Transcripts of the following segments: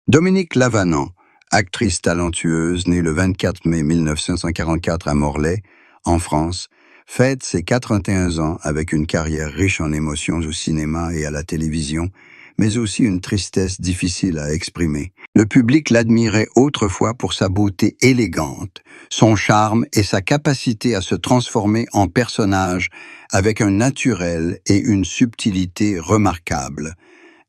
Dominique Lavanant, actrice talentueuse née le 24 mai 1944 à Morlaix, en France, fête ses 81 ans avec une carrière riche en émotions au cinéma et à la télévision, mais aussi une tristesse difficile à exprimer. Le public l'admirait autrefois pour sa beauté élégante, son charme et sa capacité à se transformer en personnage avec un naturel et une subtilité remarquables.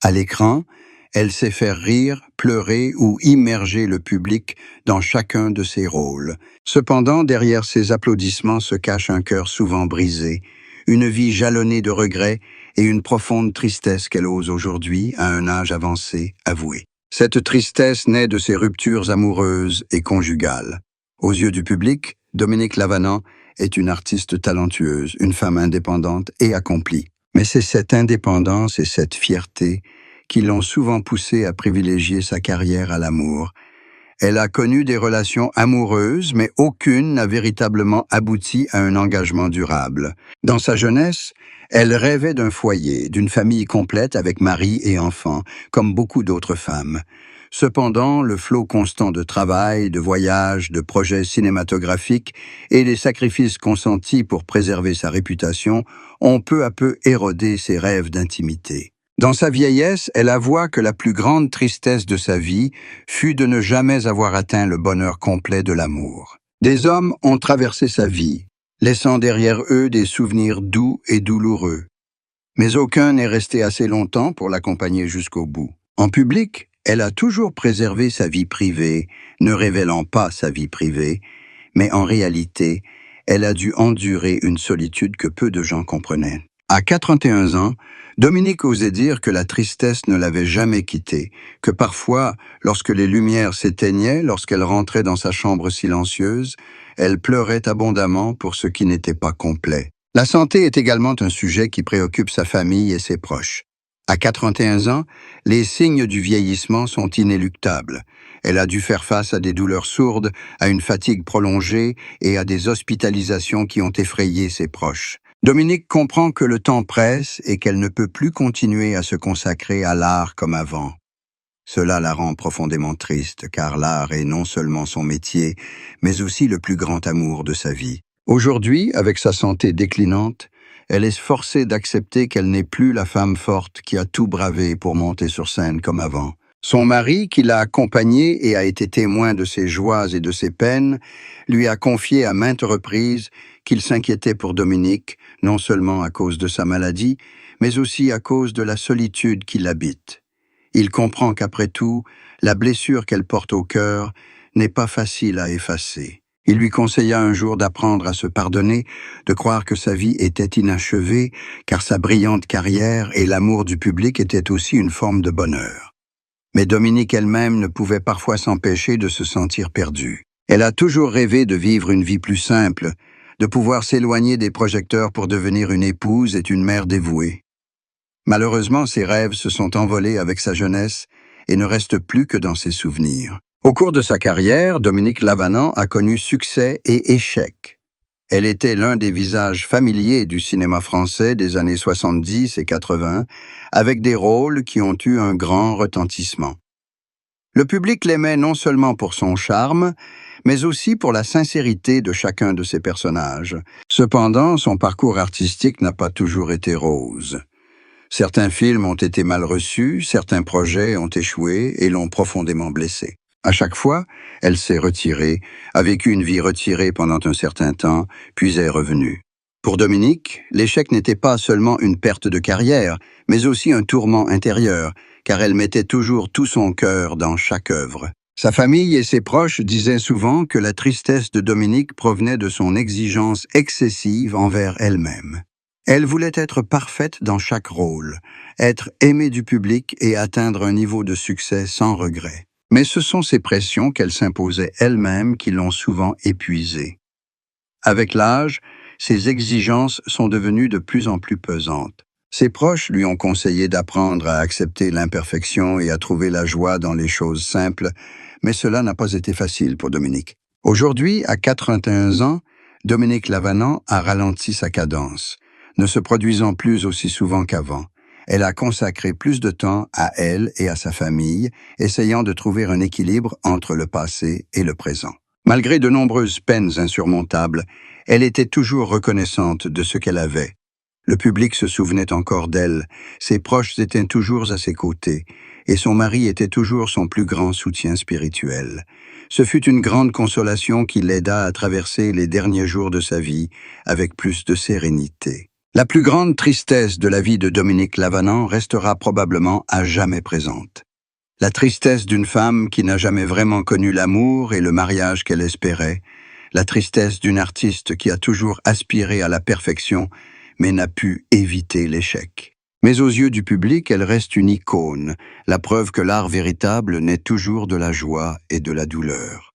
À l'écran, elle sait faire rire, pleurer ou immerger le public dans chacun de ses rôles. Cependant, derrière ces applaudissements se cache un cœur souvent brisé, une vie jalonnée de regrets et une profonde tristesse qu'elle ose aujourd'hui, à un âge avancé, avouer. Cette tristesse naît de ses ruptures amoureuses et conjugales. Aux yeux du public, Dominique Lavanant est une artiste talentueuse, une femme indépendante et accomplie. Mais c'est cette indépendance et cette fierté qui l'ont souvent poussée à privilégier sa carrière à l'amour. Elle a connu des relations amoureuses, mais aucune n'a véritablement abouti à un engagement durable. Dans sa jeunesse, elle rêvait d'un foyer, d'une famille complète avec mari et enfants, comme beaucoup d'autres femmes. Cependant, le flot constant de travail, de voyages, de projets cinématographiques et les sacrifices consentis pour préserver sa réputation ont peu à peu érodé ses rêves d'intimité. Dans sa vieillesse, elle avoua que la plus grande tristesse de sa vie fut de ne jamais avoir atteint le bonheur complet de l'amour. Des hommes ont traversé sa vie, laissant derrière eux des souvenirs doux et douloureux. Mais aucun n'est resté assez longtemps pour l'accompagner jusqu'au bout. En public, elle a toujours préservé sa vie privée, ne révélant pas sa vie privée, mais en réalité, elle a dû endurer une solitude que peu de gens comprenaient. À 81 ans, Dominique osait dire que la tristesse ne l'avait jamais quittée, que parfois, lorsque les lumières s'éteignaient, lorsqu'elle rentrait dans sa chambre silencieuse, elle pleurait abondamment pour ce qui n'était pas complet. La santé est également un sujet qui préoccupe sa famille et ses proches. À 81 ans, les signes du vieillissement sont inéluctables. Elle a dû faire face à des douleurs sourdes, à une fatigue prolongée et à des hospitalisations qui ont effrayé ses proches. Dominique comprend que le temps presse et qu'elle ne peut plus continuer à se consacrer à l'art comme avant. Cela la rend profondément triste, car l'art est non seulement son métier, mais aussi le plus grand amour de sa vie. Aujourd'hui, avec sa santé déclinante, elle est forcée d'accepter qu'elle n'est plus la femme forte qui a tout bravé pour monter sur scène comme avant. Son mari, qui l'a accompagnée et a été témoin de ses joies et de ses peines, lui a confié à maintes reprises qu'il s'inquiétait pour Dominique, non seulement à cause de sa maladie, mais aussi à cause de la solitude qui l'habite. Il comprend qu'après tout, la blessure qu'elle porte au cœur n'est pas facile à effacer. Il lui conseilla un jour d'apprendre à se pardonner, de croire que sa vie était inachevée, car sa brillante carrière et l'amour du public étaient aussi une forme de bonheur. Mais Dominique elle-même ne pouvait parfois s'empêcher de se sentir perdue. Elle a toujours rêvé de vivre une vie plus simple, de pouvoir s'éloigner des projecteurs pour devenir une épouse et une mère dévouée. Malheureusement, ses rêves se sont envolés avec sa jeunesse et ne restent plus que dans ses souvenirs. Au cours de sa carrière, Dominique Lavanant a connu succès et échec. Elle était l'un des visages familiers du cinéma français des années 70 et 80, avec des rôles qui ont eu un grand retentissement. Le public l'aimait non seulement pour son charme, mais aussi pour la sincérité de chacun de ses personnages. Cependant, son parcours artistique n'a pas toujours été rose. Certains films ont été mal reçus, certains projets ont échoué et l'ont profondément blessée. À chaque fois, elle s'est retirée, a vécu une vie retirée pendant un certain temps, puis est revenue. Pour Dominique, l'échec n'était pas seulement une perte de carrière, mais aussi un tourment intérieur, car elle mettait toujours tout son cœur dans chaque œuvre. Sa famille et ses proches disaient souvent que la tristesse de Dominique provenait de son exigence excessive envers elle-même. Elle voulait être parfaite dans chaque rôle, être aimée du public et atteindre un niveau de succès sans regret. Mais ce sont ces pressions qu'elle s'imposait elle-même qui l'ont souvent épuisée. Avec l'âge, ses exigences sont devenues de plus en plus pesantes. Ses proches lui ont conseillé d'apprendre à accepter l'imperfection et à trouver la joie dans les choses simples, mais cela n'a pas été facile pour Dominique. Aujourd'hui, à 81 ans, Dominique Lavanant a ralenti sa cadence, ne se produisant plus aussi souvent qu'avant. elle a consacré plus de temps à elle et à sa famille, essayant de trouver un équilibre entre le passé et le présent. Malgré de nombreuses peines insurmontables, elle était toujours reconnaissante de ce qu'elle avait. Le public se souvenait encore d'elle, ses proches étaient toujours à ses côtés, et son mari était toujours son plus grand soutien spirituel. Ce fut une grande consolation qui l'aida à traverser les derniers jours de sa vie avec plus de sérénité. La plus grande tristesse de la vie de Dominique Lavanant restera probablement à jamais présente. La tristesse d'une femme qui n'a jamais vraiment connu l'amour et le mariage qu'elle espérait, la tristesse d'une artiste qui a toujours aspiré à la perfection mais n'a pu éviter l'échec. Mais aux yeux du public, elle reste une icône, la preuve que l'art véritable naît toujours de la joie et de la douleur.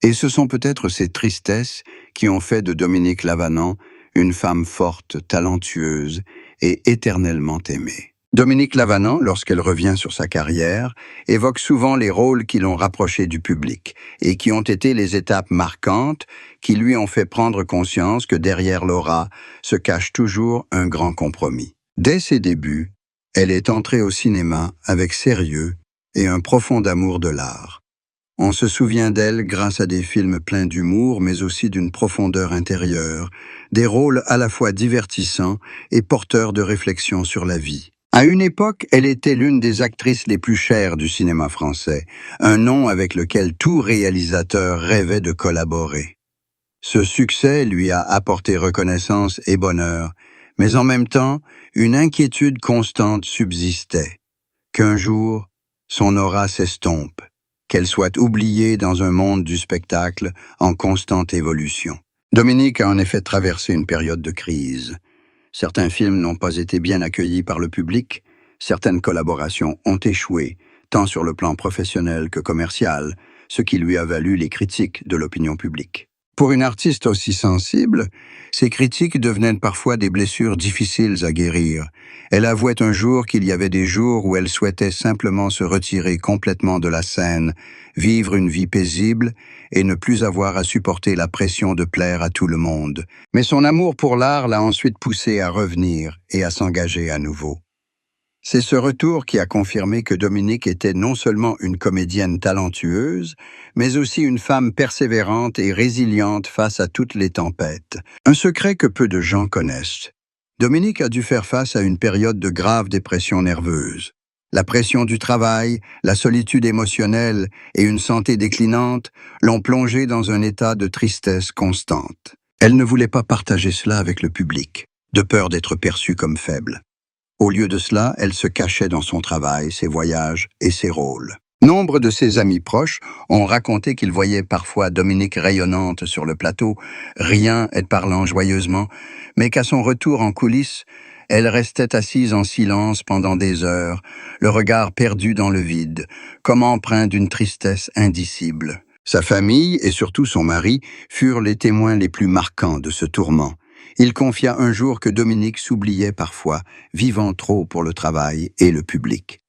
Et ce sont peut-être ces tristesses qui ont fait de Dominique Lavanant une femme forte, talentueuse et éternellement aimée. Dominique Lavanant, lorsqu'elle revient sur sa carrière, évoque souvent les rôles qui l'ont rapprochée du public et qui ont été les étapes marquantes qui lui ont fait prendre conscience que derrière l'aura se cache toujours un grand compromis. Dès ses débuts, elle est entrée au cinéma avec sérieux et un profond amour de l'art. On se souvient d'elle grâce à des films pleins d'humour, mais aussi d'une profondeur intérieure, des rôles à la fois divertissants et porteurs de réflexion sur la vie. À une époque, elle était l'une des actrices les plus chères du cinéma français, un nom avec lequel tout réalisateur rêvait de collaborer. Ce succès lui a apporté reconnaissance et bonheur, mais en même temps, une inquiétude constante subsistait. Qu'un jour, son aura s'estompe, qu'elle soit oubliée dans un monde du spectacle en constante évolution. Dominique a en effet traversé une période de crise. Certains films n'ont pas été bien accueillis par le public, certaines collaborations ont échoué, tant sur le plan professionnel que commercial, ce qui lui a valu les critiques de l'opinion publique. Pour une artiste aussi sensible, ces critiques devenaient parfois des blessures difficiles à guérir. Elle avouait un jour qu'il y avait des jours où elle souhaitait simplement se retirer complètement de la scène, vivre une vie paisible et ne plus avoir à supporter la pression de plaire à tout le monde. Mais son amour pour l'art l'a ensuite poussée à revenir et à s'engager à nouveau. C'est ce retour qui a confirmé que Dominique était non seulement une comédienne talentueuse, mais aussi une femme persévérante et résiliente face à toutes les tempêtes. Un secret que peu de gens connaissent. Dominique a dû faire face à une période de grave dépression nerveuse. La pression du travail, la solitude émotionnelle et une santé déclinante l'ont plongée dans un état de tristesse constante. Elle ne voulait pas partager cela avec le public, de peur d'être perçue comme faible. Au lieu de cela, elle se cachait dans son travail, ses voyages et ses rôles. Nombre de ses amis proches ont raconté qu'ils voyaient parfois Dominique rayonnante sur le plateau, riant et parlant joyeusement, mais qu'à son retour en coulisses, elle restait assise en silence pendant des heures, le regard perdu dans le vide, comme empreint d'une tristesse indicible. Sa famille, et surtout son mari, furent les témoins les plus marquants de ce tourment. Il confia un jour que Dominique s'oubliait parfois, vivant trop pour le travail et le public.